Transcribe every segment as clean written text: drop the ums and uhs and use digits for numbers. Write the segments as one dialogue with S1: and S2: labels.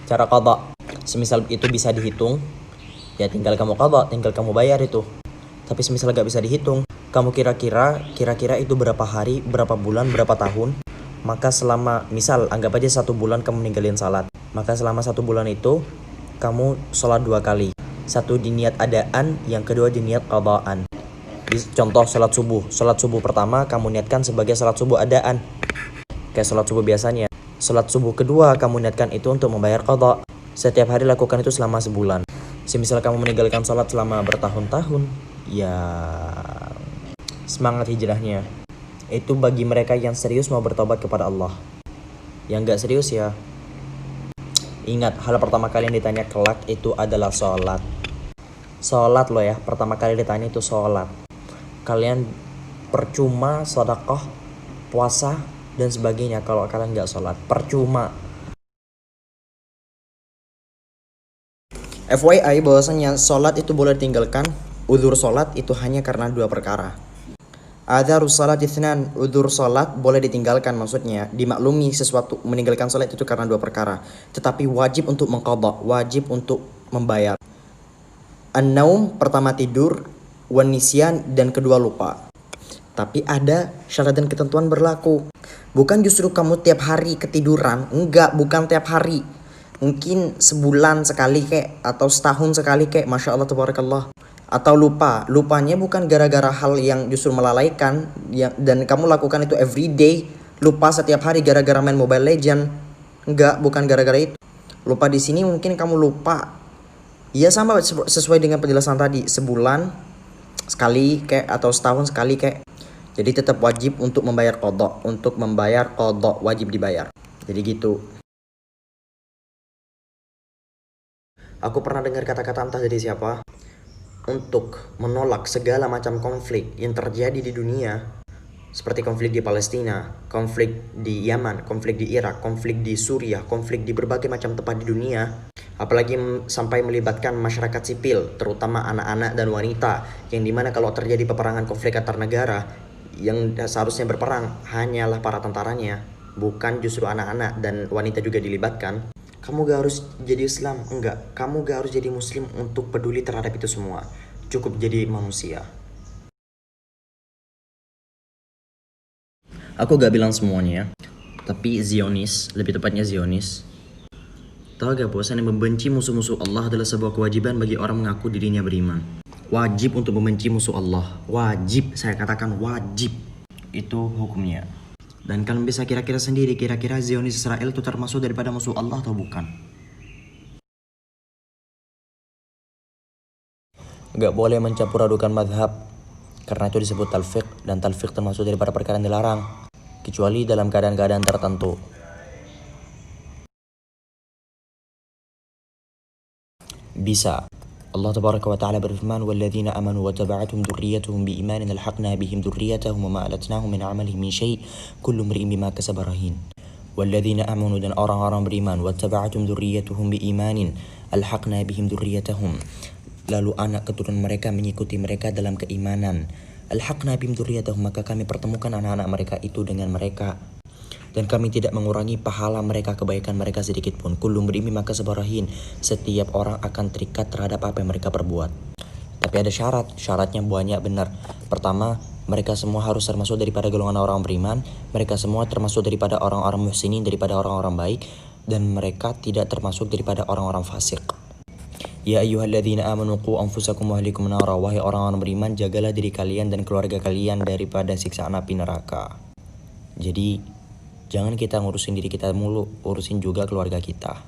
S1: Cara qadha, semisal itu bisa dihitung, ya tinggal kamu qadha, tinggal kamu bayar itu. Tapi semisal gak bisa dihitung, kamu kira-kira itu berapa hari, berapa bulan, berapa tahun, maka selama, misal anggap aja 1 bulan kamu ninggalin salat, maka selama 1 bulan itu kamu sholat 2 kali. Satu di niat adaan, yang kedua di niat qadhaan. Contoh sholat subuh pertama kamu niatkan sebagai sholat subuh adaan, kayak sholat subuh biasanya. Sholat subuh kedua kamu niatkan itu untuk membayar qadha. Setiap hari lakukan itu selama sebulan. Semisal kamu meninggalkan sholat selama bertahun-tahun, ya semangat hijrahnya. Itu bagi mereka yang serius mau bertobat kepada Allah. Yang gak serius ya, ingat, hal pertama kali yang ditanya kelak itu adalah sholat. Sholat loh ya, pertama kali ditanya itu sholat. Kalian percuma sedekah, puasa, dan sebagainya kalau kalian gak sholat. Percuma. FYI bahwasanya sholat itu boleh ditinggalkan. Udzur sholat itu hanya karena 2 perkara. Adzarus sholat itsnan, udzur sholat boleh ditinggalkan, maksudnya dimaklumi sesuatu meninggalkan sholat itu karena 2 perkara. Tetapi wajib untuk mengqadha, wajib untuk membayar. An-naum, pertama tidur, wan nisyan, dan kedua lupa. Tapi ada syarat dan ketentuan berlaku. Bukan justru kamu tiap hari ketiduran, enggak, bukan tiap hari. Mungkin sebulan sekali kek, atau setahun sekali kek, Masya Allah tabarakallah. Atau lupa, lupanya bukan gara-gara hal yang justru melalaikan, dan kamu lakukan itu everyday. Lupa setiap hari gara-gara main Mobile Legend, enggak, bukan gara-gara itu. Lupa di sini mungkin kamu lupa, ya sama sesuai dengan penjelasan tadi, sebulan sekali kek atau setahun sekali kek. Jadi tetap wajib untuk membayar qadha, untuk membayar qadha wajib dibayar. Jadi gitu. Aku pernah dengar kata-kata entah dari siapa, untuk menolak segala macam konflik yang terjadi di dunia, seperti konflik di Palestina, konflik di Yaman, konflik di Irak, konflik di Suriah, konflik di berbagai macam tempat di dunia, apalagi sampai melibatkan masyarakat sipil, terutama anak-anak dan wanita, yang dimana kalau terjadi peperangan konflik antar negara, yang seharusnya berperang hanyalah para tentaranya, bukan justru anak-anak dan wanita juga dilibatkan. Kamu gak harus jadi Islam, enggak, kamu gak harus jadi Muslim untuk peduli terhadap itu semua. Cukup jadi manusia. Aku gak bilang semuanya, tapi Zionis, lebih tepatnya Zionis, tahu gak bahwasanya membenci musuh-musuh Allah adalah sebuah kewajiban bagi orang mengaku dirinya beriman. Wajib untuk membenci musuh Allah. Wajib, saya katakan wajib. Itu hukumnya. Dan kalian bisa kira-kira sendiri, kira-kira Zionis Israel itu termasuk daripada musuh Allah atau bukan? Gak boleh mencampur adukan madhab, karena itu disebut talfiq, dan talfiq termasuk daripada perkara yang dilarang, kecuali dalam keadaan-keadaan tertentu. Bisa. Allah tabaraka wa ta'ala berfirman, walladzina amanu wa taba'atuhum dzurriyyatuhum biimanin alhaqna bihim dzurriyyatahum wa ma alatnahum min 'amalihim min syai' kullu imri'in bima kasaba rahin. Walladzina amanu, dan orang-orang beriman, wa taba'atuhum dzurriyyatuhum biimanin alhaqna bihim dzurriyyatahum, lalu anak keturunan mereka mengikuti mereka dalam keimanan. Alhaqna bihim dzurriyyatahum, maka kami pertemukan anak-anak mereka itu dengan mereka, dan kami tidak mengurangi pahala mereka, kebaikan mereka sedikit pun. Kullu imri'in bima kasaba rahin, setiap orang akan terikat terhadap apa yang mereka perbuat. Tapi ada syaratnya banyak benar. Pertama, mereka semua harus termasuk daripada golongan orang beriman, mereka semua termasuk daripada orang-orang muhsinin, daripada orang-orang baik, dan mereka tidak termasuk daripada orang-orang fasik. Ya ayyuhalladzina amanu qu anfusakum wa ahlikum nara, wahai orang-orang beriman, jagalah diri kalian dan keluarga kalian daripada siksaan api neraka. Jadi jangan kita ngurusin diri kita mulu, urusin juga keluarga kita.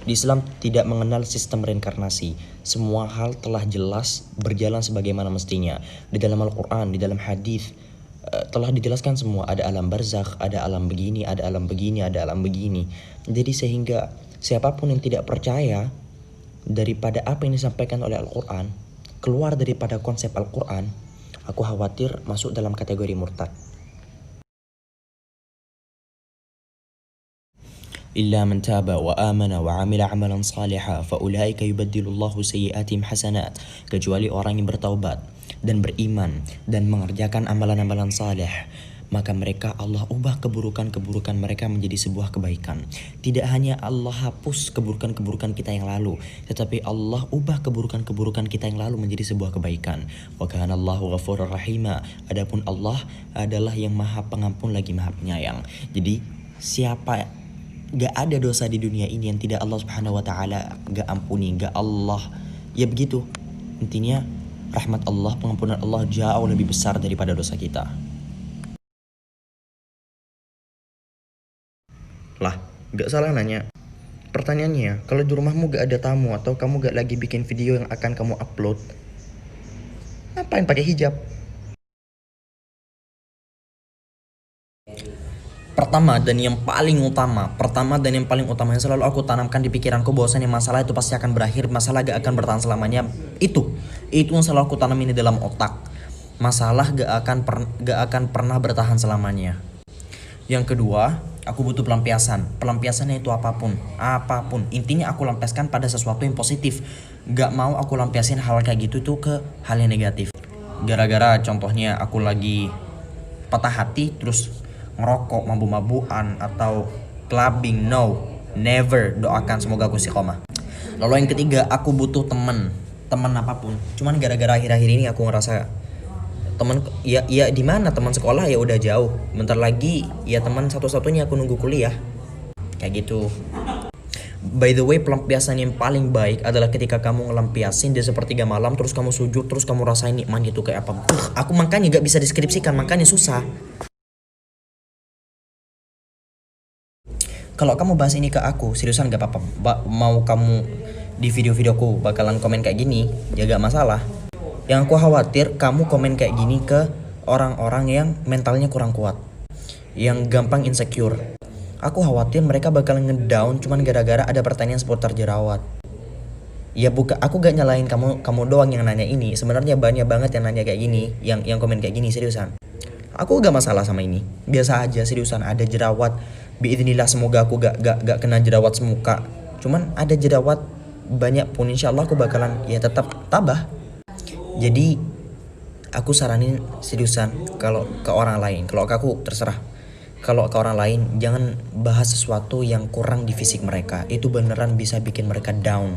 S1: Di Islam tidak mengenal sistem reinkarnasi. Semua hal telah jelas berjalan sebagaimana mestinya. Di dalam Al-Quran, di dalam hadis telah dijelaskan semua. Ada alam barzakh, ada alam begini, ada alam begini, ada alam begini. Jadi sehingga siapapun yang tidak percaya daripada apa yang disampaikan oleh Al-Quran, keluar daripada konsep Al-Quran, aku khawatir masuk dalam kategori murtad. Illa man taba wa amana wa amila amalan saliha fa ulaika yubaddilullahu sayyi'atihim hasanat, kecuali orang yang bertaubat dan beriman dan mengerjakan amalan-amalan saleh, maka mereka Allah ubah keburukan-keburukan mereka menjadi sebuah kebaikan. Tidak hanya Allah hapus keburukan-keburukan kita yang lalu, tetapi Allah ubah keburukan-keburukan kita yang lalu menjadi sebuah kebaikan. Wa kana Allahu ghafurur rahima. Adapun Allah adalah yang Maha Pengampun lagi Maha Penyayang. Jadi gak ada dosa di dunia ini yang tidak Allah Subhanahu wa taala gak ampuni, gak Allah. Ya begitu. Intinya rahmat Allah, pengampunan Allah jauh lebih besar daripada dosa kita. Lah, gak salah nanya. Pertanyaannya, kalau di rumahmu gak ada tamu atau kamu gak lagi bikin video yang akan kamu upload, ngapain pakai hijab? Pertama dan yang paling utama yang selalu aku tanamkan di pikiranku, bahwasanya masalah itu pasti akan berakhir, masalah gak akan bertahan selamanya. Itu yang selalu aku tanam ini dalam otak. Masalah gak akan pernah bertahan selamanya. Yang kedua, aku butuh pelampiasan. Pelampiasannya itu apapun. Intinya aku lampiaskan pada sesuatu yang positif. Gak mau aku lampiasin hal kayak gitu tuh ke hal yang negatif. Gara-gara contohnya aku lagi patah hati terus ngerokok, mabuk-mabukan atau clubbing, no, never. Doakan semoga aku istiqomah. Lalu yang ketiga, aku butuh teman apapun. Cuman gara-gara akhir-akhir ini aku ngerasa teman ya di mana teman sekolah ya udah jauh. Bentar lagi ya teman satu-satunya aku nunggu kuliah. Kayak gitu. By the way, pelampiasan yang paling baik adalah ketika kamu ngelampiasin di sepertiga malam, terus kamu sujud, terus kamu rasain nikmatnya itu kayak apa. Aku makanya gak bisa deskripsikan, makanya susah. Kalau kamu bahas ini ke aku, seriusan gak apa-apa. Mau kamu di video-videoku bakalan komen kayak gini, ya gak masalah. Yang aku khawatir kamu komen kayak gini ke orang-orang yang mentalnya kurang kuat, yang gampang insecure. Aku khawatir mereka bakalan ngedown cuman gara-gara ada pertanyaan seputar jerawat. Ya aku gak nyalain kamu doang yang nanya ini. Sebenarnya banyak banget yang nanya kayak gini, yang komen kayak gini, seriusan. Aku gak masalah sama ini, biasa aja, seriusan. Ada jerawat, biidznillah semoga aku gak kena jerawat semuka. Cuman ada jerawat banyak pun insyaallah aku bakalan ya tetap tabah. Jadi aku saranin seriusan, kalau ke orang lain, kalau ke aku terserah. Kalau ke orang lain jangan bahas sesuatu yang kurang di fisik mereka. Itu beneran bisa bikin mereka down.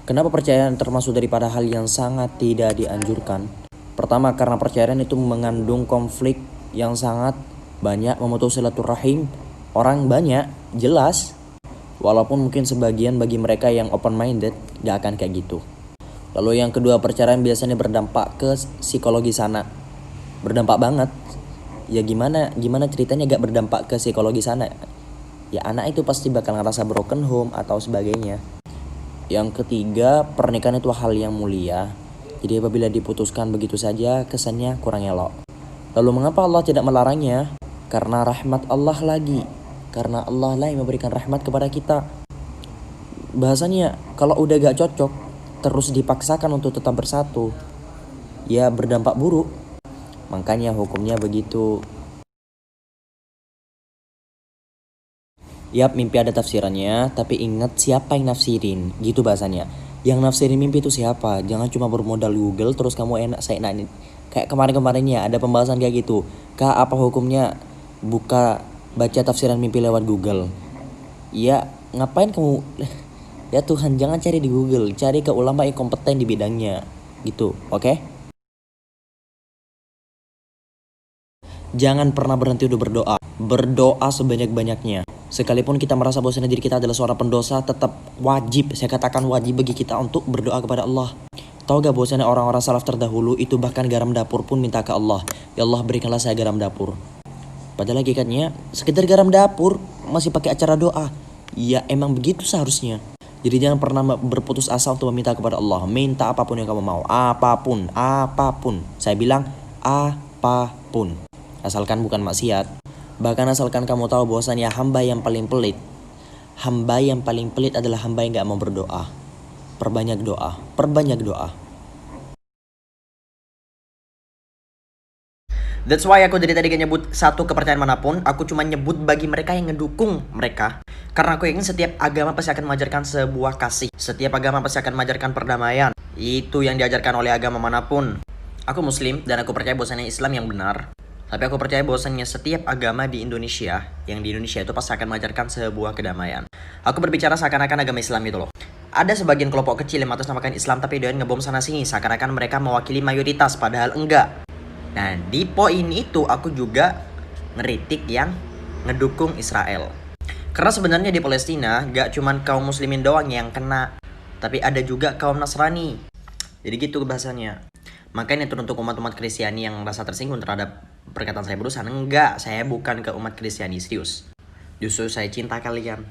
S1: Kenapa percayaan termasuk daripada hal yang sangat tidak dianjurkan? Pertama, karena percayaan itu mengandung konflik yang sangat banyak, memutus silaturahim orang banyak, jelas. Walaupun mungkin sebagian bagi mereka yang open minded gak akan kayak gitu. Lalu yang kedua, perceraian biasanya berdampak ke psikologi sana. Berdampak banget. Ya gimana ceritanya gak berdampak ke psikologi sana? Ya anak itu pasti bakal ngerasa broken home atau sebagainya. Yang ketiga, pernikahan itu hal yang mulia. Jadi apabila diputuskan begitu saja, kesannya kurang elok. Lalu mengapa Allah tidak melarangnya? Karena rahmat Allah lagi. Karena Allah lah yang memberikan rahmat kepada kita. Bahasanya kalau udah gak cocok terus dipaksakan untuk tetap bersatu, ya berdampak buruk. Makanya hukumnya begitu. Yap, mimpi ada tafsirannya, tapi ingat siapa yang nafsirin, gitu bahasanya. Yang nafsirin mimpi itu siapa? Jangan cuma bermodal Google terus kamu enak saya enak. Kayak kemarin-kemarinnya ada pembahasan kayak gitu. Kak, apa hukumnya baca tafsiran mimpi lewat Google? Ya ngapain kamu? Ya Tuhan, jangan cari di Google, cari ke ulama yang kompeten di bidangnya, gitu, oke? Jangan pernah berhenti untuk berdoa sebanyak-banyaknya. Sekalipun kita merasa bahwa diri kita adalah seorang pendosa, tetap wajib, saya katakan wajib bagi kita untuk berdoa kepada Allah. Tahu gak bahwasanya orang-orang salaf terdahulu itu bahkan garam dapur pun minta ke Allah, ya Allah berikanlah saya garam dapur. Padahal hakikatnya sekedar garam dapur masih pakai acara doa. Ya emang begitu seharusnya. Jadi jangan pernah berputus asa untuk meminta kepada Allah. Minta apapun yang kamu mau. Apapun. Saya bilang apapun. Asalkan bukan maksiat. Bahkan asalkan kamu tahu bahwasannya hamba yang paling pelit adalah hamba yang gak mau berdoa. Perbanyak doa. That's why aku dari tadi gak nyebut satu kepercayaan manapun. Aku cuma nyebut bagi mereka yang ngedukung mereka. Karena aku yakin setiap agama pasti akan mengajarkan sebuah kasih. Setiap agama pasti akan mengajarkan perdamaian. Itu yang diajarkan oleh agama manapun. Aku muslim dan aku percaya bahwasannya Islam yang benar. Tapi aku percaya bahwasannya setiap agama di Indonesia, yang di Indonesia itu pasti akan mengajarkan sebuah kedamaian. Aku berbicara seakan-akan agama Islam itu loh. Ada sebagian kelompok kecil yang mengatasnamakan Islam tapi dia ngebom sana sini seakan-akan mereka mewakili mayoritas padahal enggak. Nah, di poin itu aku juga ngeritik yang ngedukung Israel. Karena sebenarnya di Palestina gak cuman kaum muslimin doang yang kena, tapi ada juga kaum Nasrani. Jadi gitu bahasanya. Makanya itu untuk umat-umat Kristiani yang merasa tersinggung terhadap perkataan saya barusan. Enggak, saya bukan ke umat Kristiani, serius. Justru saya cinta kalian.